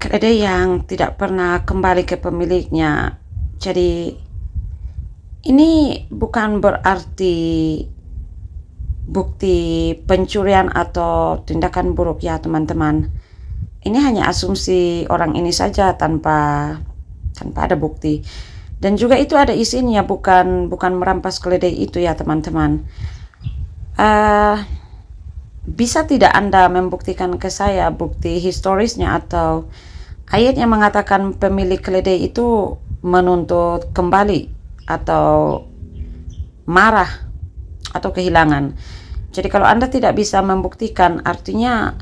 Keledai yang tidak pernah kembali ke pemiliknya. Jadi ini bukan berarti bukti pencurian atau tindakan buruk ya teman-teman. Ini hanya asumsi orang ini saja tanpa ada bukti. Dan juga itu ada isinya, bukan merampas keledai itu ya teman-teman. Bisa tidak Anda membuktikan ke saya bukti historisnya atau ayat yang mengatakan pemilik keledai itu menuntut kembali atau marah atau kehilangan. Jadi kalau Anda tidak bisa membuktikan, artinya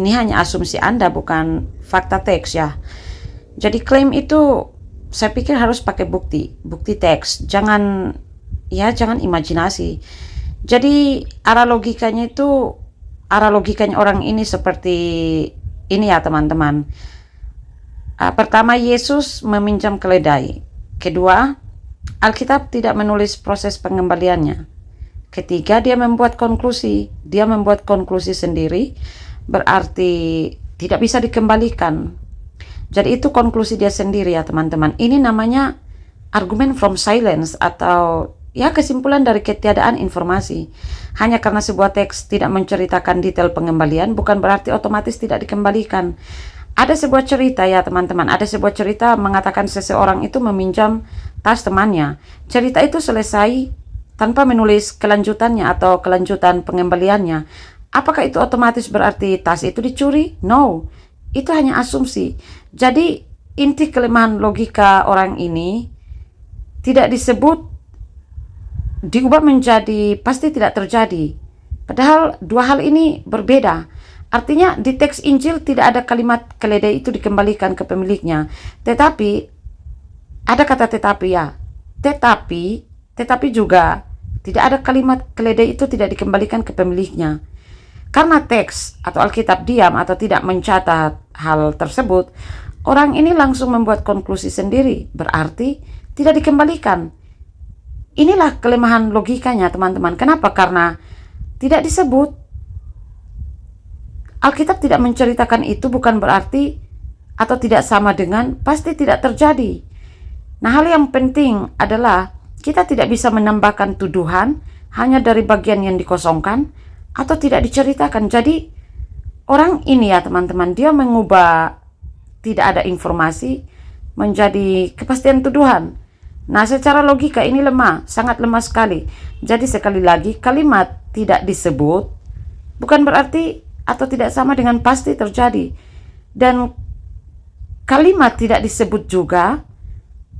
ini hanya asumsi Anda, bukan fakta teks ya. Jadi klaim itu saya pikir harus pakai bukti teks, jangan imajinasi. Jadi arah logikanya orang ini seperti ini ya teman-teman. Pertama, Yesus meminjam keledai. Kedua, Alkitab tidak menulis proses pengembaliannya. Ketiga, dia membuat konklusi sendiri, berarti tidak bisa dikembalikan. Jadi itu konklusi dia sendiri ya teman-teman. Ini namanya argument from silence atau ya kesimpulan dari ketiadaan informasi. Hanya karena sebuah teks tidak menceritakan detail pengembalian bukan berarti otomatis tidak dikembalikan. Ada sebuah cerita ya teman-teman, ada sebuah cerita mengatakan seseorang itu meminjam tas temannya. Cerita itu selesai tanpa menulis kelanjutannya atau kelanjutan pengembaliannya. Apakah itu otomatis berarti tas itu dicuri? No, itu hanya asumsi. Jadi inti kelemahan logika orang ini tidak disebut, diubah menjadi pasti tidak terjadi. Padahal dua hal ini berbeda. Artinya di teks Injil tidak ada kalimat keledai itu dikembalikan ke pemiliknya. Tetapi, ada kata tetapi ya. Tetapi juga tidak ada kalimat keledai itu tidak dikembalikan ke pemiliknya. Karena teks atau Alkitab diam atau tidak mencatat hal tersebut, orang ini langsung membuat konklusi sendiri, berarti tidak dikembalikan. Inilah kelemahan logikanya teman-teman. Kenapa? Karena tidak disebut. Alkitab tidak menceritakan itu bukan berarti atau tidak sama dengan pasti tidak terjadi. Nah, hal yang penting adalah kita tidak bisa menambahkan tuduhan hanya dari bagian yang dikosongkan atau tidak diceritakan. Jadi orang ini ya teman-teman, dia mengubah tidak ada informasi menjadi kepastian tuduhan. Nah, secara logika ini lemah, sangat lemah sekali. Jadi sekali lagi, kalimat tidak disebut bukan berarti atau tidak sama dengan pasti terjadi. Dan kalimat tidak disebut juga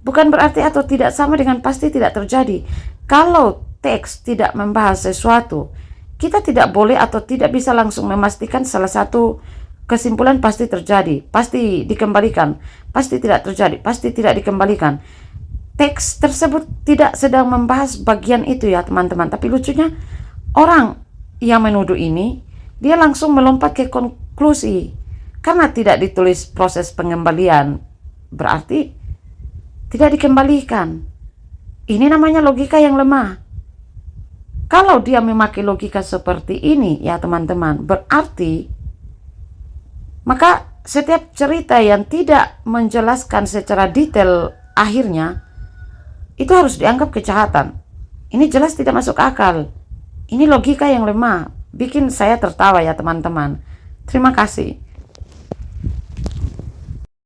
bukan berarti atau tidak sama dengan pasti tidak terjadi. Kalau teks tidak membahas sesuatu, kita tidak boleh atau tidak bisa langsung memastikan salah satu kesimpulan pasti terjadi, pasti dikembalikan, pasti tidak terjadi, pasti tidak dikembalikan. Teks tersebut tidak sedang membahas bagian itu ya teman-teman. Tapi lucunya orang yang menuduh ini, dia langsung melompat ke konklusi. Karena tidak ditulis proses pengembalian, berarti tidak dikembalikan. Ini namanya logika yang lemah. Kalau dia memakai logika seperti ini ya teman-teman, berarti maka setiap cerita yang tidak menjelaskan secara detail akhirnya itu harus dianggap kejahatan. Ini jelas tidak masuk akal. Ini logika yang lemah, bikin saya tertawa ya teman-teman. Terima kasih.